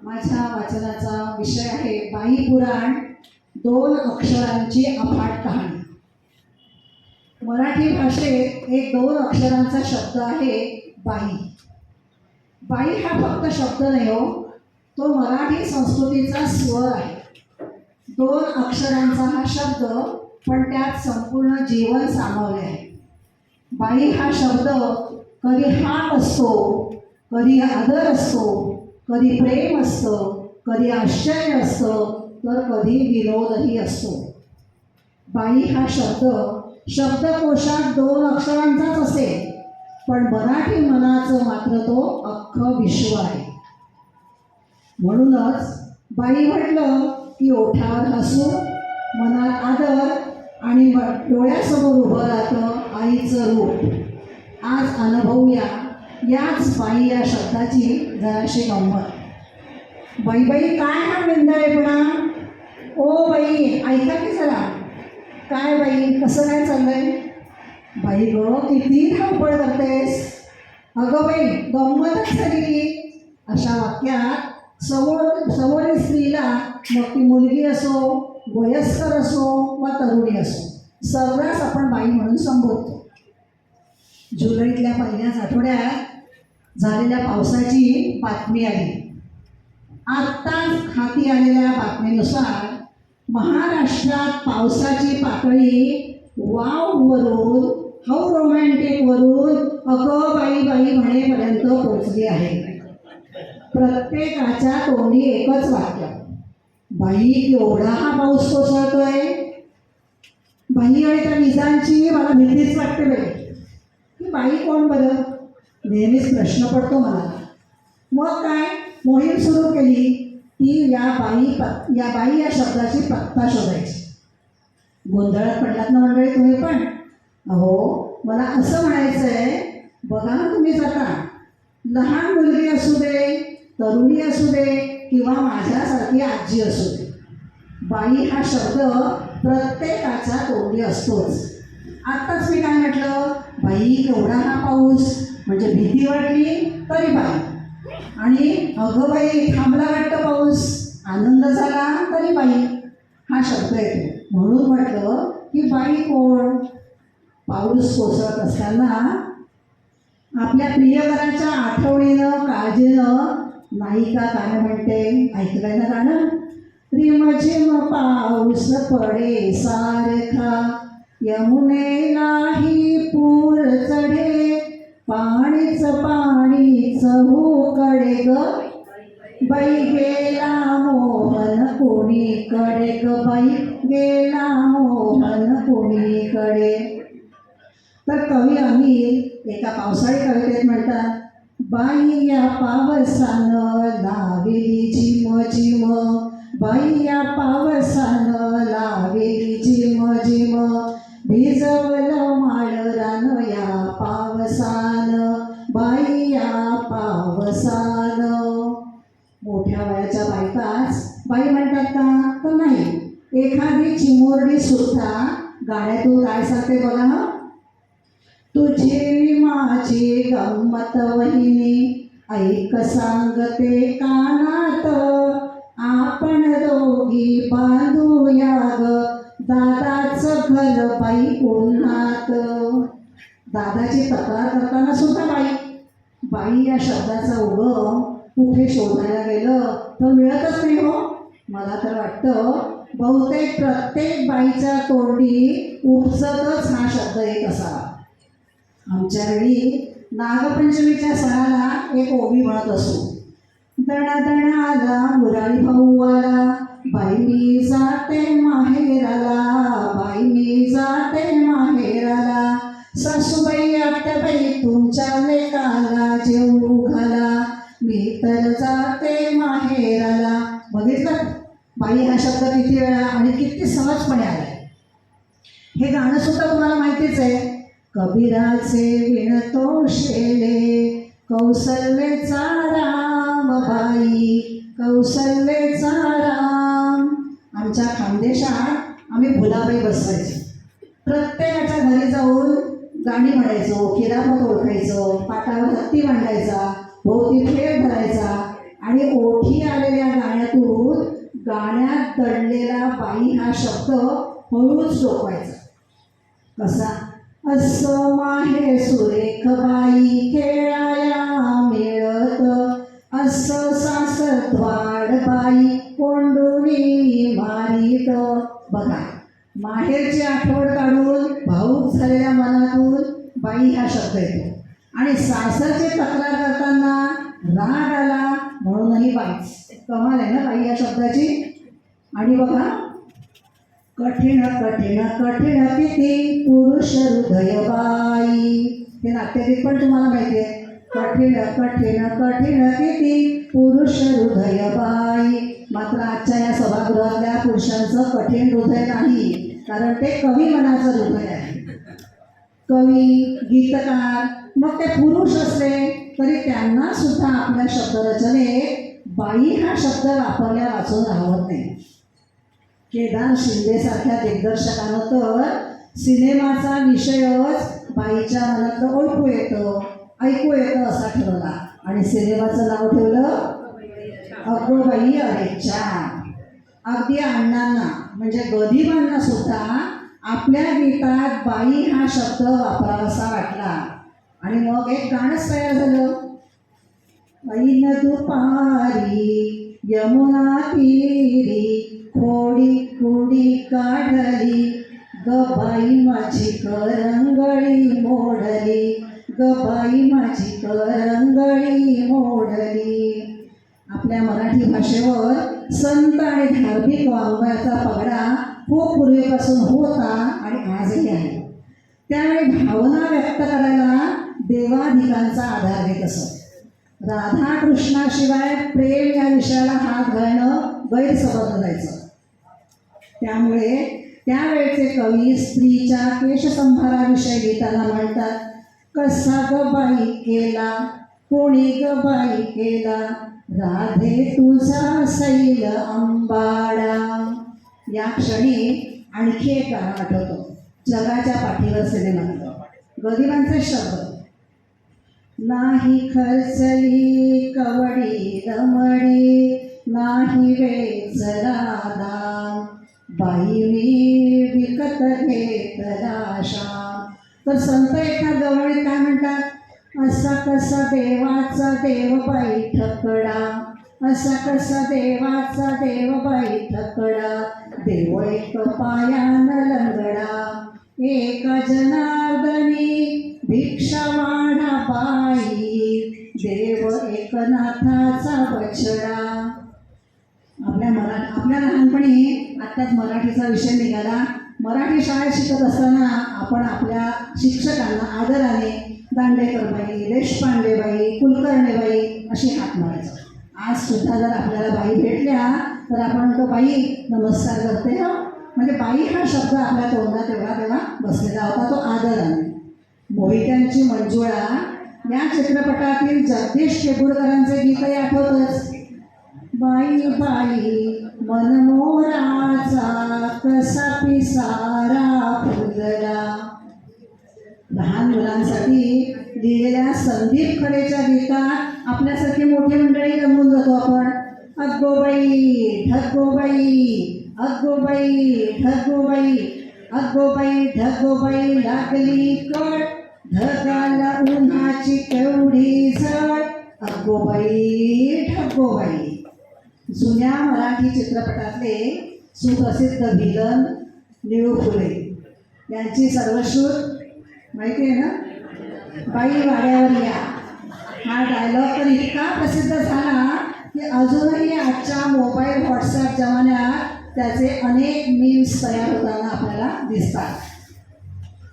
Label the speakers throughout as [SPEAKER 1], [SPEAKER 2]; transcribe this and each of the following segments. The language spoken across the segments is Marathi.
[SPEAKER 1] माझ्या वाचनाचा विषय आहे बाई पुराण, 2 अक्षरांची अफाट कहाणी. मराठी भाषेत एक 2 अक्षरांचा शब्द आहे बाई. बाई हा फक्त शब्द नाही हो, तो मराठी संस्कृतीचा स्वर आहे. 2 अक्षरांचा हा शब्द, पण त्यात संपूर्ण जीवन सामावले आहे. बाई हा शब्द कधी हाक असतो, कधी आदर असतो, कधी प्रेम असतं, कधी आश्चर्य असतं, तर कधी विरोधही असतो. बाई हा शब्द शब्दकोशात 2 अक्षरांचाच असेल, पण मराठी मनाचं मात्र तो अख्खं विश्व आहे. म्हणूनच बाई म्हटलं की ओठावर हसू, मनात आदर आणि डोळ्यासमोर उभं राहतं आईचं रूप. आज अनुभवूया याच बाई या शब्दाची जराशी गंमत. बाई बाई काय हा वेंदळेपणा? ओ बाई ऐका की जरा. काय बाई कसं काय चाललंय? बाई गं किती धावपळ करतेस? अगं बाई गंमतच झाली. अशा वाक्यात समोरील स्त्रीला, मग ती मुलगी असो, वयस्कर असो वा तरुणी असो, सर्रास आपण बाई म्हणून संबोधतो. जुलैतल्या पहिल्याच आठवड्यात झालेल्या पावसाची बातमी आली. आत्ताच हाती आलेल्या बातमीनुसार महाराष्ट्रात पावसाची पातळी वाववरून हाऊ रोमॅन्टिक वरून अगं बाई बाई म्हणेपर्यंत पोचली आहे. प्रत्येकाच्या तोंडी एकच वाक्य, बाई केवढा हा पाऊस कोसळतोय. बाई आणि त्या विजांची मला भीतीच वाटते बाई. की बाई कोण बरं? नेहमीच प्रश्न पडतो मला. मग काय मोहीम सुरू केली. ती या बाई या शब्दाची पत्ता शोधायची. गोंधळात पडलात ना मंडळी तुम्ही पण? अहो मला असं म्हणायचं आहे, बघा ना तुम्हीच आता, लहान मुलगी असू दे, तरुणी असू दे किंवा माझ्यासारखी आजी असू दे, बाई हा शब्द प्रत्येकाच्या तोंडी असतोच. आत्ताच मी काय म्हटलं, बाई केवढा हा पाऊस, म्हणजे भीती वाटली तरी बाई, आणि अगं बाई थांबला वाटतं पाऊस, आनंद झाला तरी बाई हा शब्द येतो. म्हणून म्हटलं की बाई कोण? पाऊस कोसळत असताना आपल्या प्रियकराच्या आठवणीनं काळजीनं नायिका काय म्हणते, ऐकलंय ना गाणं? रिमझिम पाऊस पडे सारखा, यमुनेलाही पूर चढे, पाणीच पाणीच उकडे ग, बाई गेला मोहन कोणीकडे ग, बाई गेला मोहन कोणीकडे. तर कवी अमीर एका पावसाळी कवितेत म्हणतात, बाई या पावसानं लावेली झिम झिम, बाई या पावसानं लावेली झिम झिम, भिजवलं माळरानं या पावसानं, बाई या पावसानं. मोठ्या वयाच्या बायकाच बाई म्हणतात का? तर नाही. एखादी चिमुरडी सुद्धा गाण्यातून काय सांगते बघा, तुझी माझी गंमत वहिनी, ऐक सांगते कानात, आपण दोघी बांधूया ग दादाचं घर बाई उन्हात. दादाची तक्रार करताना सुद्धा बाई या शब्दाचा उगम कुठे शोधायला गेलं तर मिळतच नाही हो. मला तर वाटतं बहुतेक प्रत्येक बाईच्या तोंडी उपजतच हा शब्द एक असावा. आमच्या वेळी नागपंचमीच्या सणाला एक ओवी म्हणत असू, दणा दणा आला मुरारी भाऊ आला, बाई मी जाते माहेराला, बाई मी जाते माहेराला, सासूबाई आत्याबाई तुमच्या लेकाला जेवू घाला, मी तर जाते माहेराला. बघितलं बाई हा शब्द किती वेळा आणि किती सहजपणे आला. हे गाणं सुद्धा तुम्हाला माहितीच आहे. कबीराचे विणतो शेले, कौसल्याचा राम बाई, कौसल्याचा राम. आमच्या खानदेशात आम्ही भुलाबाई बसवायचो. प्रत्येकाच्या घरी जाऊन गाणी म्हणायचो, खिरापत ओळखायचो, पाटावर हत्ती मांडायचा, भोवती फेर धरायचा आणि ओठी आलेल्या गाण्यातून गाण्यात दडलेला बाई हा शब्द हळूच डोकवायचा. कसा? असं माहे सुरेख बाई खेळाया मिळत, असं सासरद्वाड बाई कोंडुरी मारीत. बघा, माहेरची आठवण काढून भाऊक झालेल्या मनातून बाई हा शब्द येतो आणि सासरची तक्रार करताना राग आला म्हणूनही बाईच. कमाल आहे ना बाई या शब्दाची. आणि बघा, कठीण कठीण कठीण किती पुरुष हृदय बाई. हे नाट्यगीत पण तुम्हाला माहिती आहे. कठीण कठीण कठीण किती पुरुष हृदय बाई. मात्र आजच्या या सभागृहातल्या पुरुषांचं कठीण हृदय नाही, कारण ते कवी मनाचं हृदय आहे. कवी, गीतकार, मग ते पुरुष असले तरी त्यांना सुद्धा आपल्या शब्दरचनेत बाई हा शब्द वापरल्या वाचून राहत नाही. केदार शिंदेसारख्या दिग्दर्शकानं तर सिनेमाचा विषयच बाईच्या मनात ओळखू येतं, ऐकू येतं असा ठरवला आणि सिनेमाचं नाव ठेवलं अगोबाई अरेच्या. अगदी अण्णांना म्हणजे गदिमांना सुद्धा आपल्या गीतात बाई हा शब्द वापरावासा वाटला आणि मग एक गाणंच तयार झालं. ऐन दुपारी यमुना तीरी खोडी कुडी काढली, ग बाई माझी करंगळी मोडली, ग बाई माझी करंगळी मोडली. आपल्या मराठी भाषेवर संत आणि धार्मिक वाङ्मयाचा पगडा खूप पूर्वीपासून होता आणि आजही आहे. त्यावेळी भावना व्यक्त करायला देवाधिकांचा आधार घेत असत. राधा कृष्णाशिवाय प्रेम या विषयाला हात घालणं गैरसमजलं जायचं. त्यामुळे त्यावेळचे कवी स्त्रीच्या केशसंभाराविषयी लिहिताना म्हणतात, कसा ग बाई केला, कोणी ग बाई केला, राधे तुझा सैल अंबाडा. या क्षणी आणखी एक गाणं आठवतो, जगाच्या पाठीवर सिनेमातलं. गदिमांचे शब्द. नाही खर्चली कवडी रमडी, नाही वेचला दाम, बाई मी विकत घेत राशा. तर संत एकनाथ गवळी काय म्हणतात, असा कसा देवाचा देव बाई ठकडा, असा कसा देवाचा देव बाई ठकडा, देव एक पायान लंगडा, एका जनार्दनी भिक्षा वाढा बाई, देव एकनाथाचा बछडा. आपल्या लहानपणी आत्ताच मराठीचा विषय निघाला. मराठी शाळेत शिकत असताना आपण आपल्या शिक्षकांना आदराने दांडेकरबाई, देशपांडेबाई, कुलकर्णीबाई अशी हाक मारायचो. आज सुद्धा जर आपल्याला बाई भेटल्या तर आपण म्हणतो, बाई नमस्कार करते हो. म्हणजे बाई हा शब्द आपल्या तोंडात तेव्हा बसलेला होता, तो आदराने. मोहित्यांची मंजुळा या चित्रपटातील जगदीश केबुडकरांचे गीतही आठवतच. बाई बाई मनमोराचा कसा पिसारा फुलला. लहान मुलांसाठी लिहिलेल्या संदीप खडेच्या गीतात आपल्यासारखी मोठी मंडळी रमून जातो आपण. अग्गोबाई ढग्गोबाई, अग्गोबाई ढग्गोबाई, अग्गोबाई ढग्गोबाई लागली कळ, ढगाला उन्हाची केवढी झळ, अग्गोबाई ढग्गोबाई. जुन्या मराठी चित्रपटातले सुप्रसिद्ध व्हिलन निळू फुले यांची सर्वश्रुत माहिती आहे ना, बाई वाड्यावर या. हा डायलॉग तर इतका प्रसिद्ध झाला की अजूनही आजच्या मोबाईल व्हॉट्सॲप जमान्यात त्याचे अनेक मीम्स तयार होताना आपल्याला दिसतात.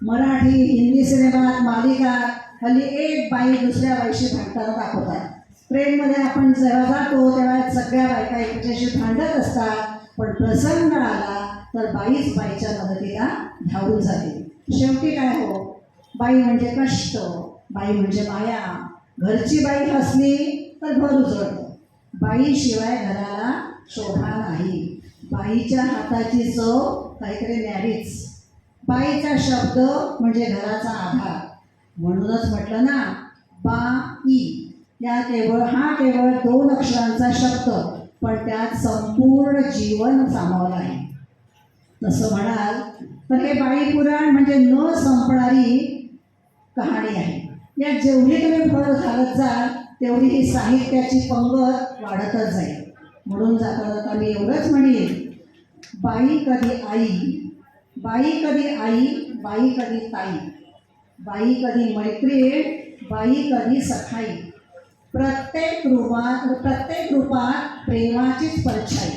[SPEAKER 1] मराठी हिंदी सिनेमात, मालिकात हल्ली एक बाई दुसऱ्या बाईशी भांडताना दाखवतात. ट्रेनमध्ये आपण जेव्हा जातो तेव्हा सगळ्या बायका एकमेकांशी भांडत असतात, पण प्रसंग आला तर बाईच बाईच्या मदतीला धावून जाते. शेवटी काय हो, बाई म्हणजे कष्ट, बाई म्हणजे माया. घरची बाई हसली तर घर उजळतं. बाईशिवाय घराला शोभा नाही. बाईच्या हाताची चव काहीतरी न्यारीच. बाईचा शब्द म्हणजे घराचा आधार. म्हणूनच म्हटलं ना, बाई हा केवळ 2 अक्षरांचा शब्द, पण त्यात संपूर्ण जीवन सामावलं आहे. तसं म्हणाल तर हे बाई पुराण म्हणजे न संपणारी कहाणी आहे. यात जेवढी तुम्ही भर घालत जाल तेवढी ही साहित्याची पंगत वाढतच जाईल. म्हणून जाता जाता मी एवढंच म्हणेन, बाई कधी आई, बाई कधी आई, बाई कधी ताई, बाई कधी मैत्रीण, बाई कधी सखाई, प्रत्येक रूपात प्रेमाचीच परछाई.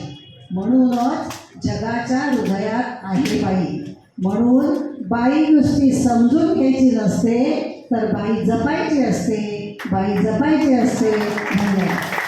[SPEAKER 1] म्हणूनच जगाच्या हृदयात आहे बाई. म्हणून बाई नुसती समजून घ्यायची नसते, तर बाई जपायची असते, बाई जपायची असते. धन्यवाद.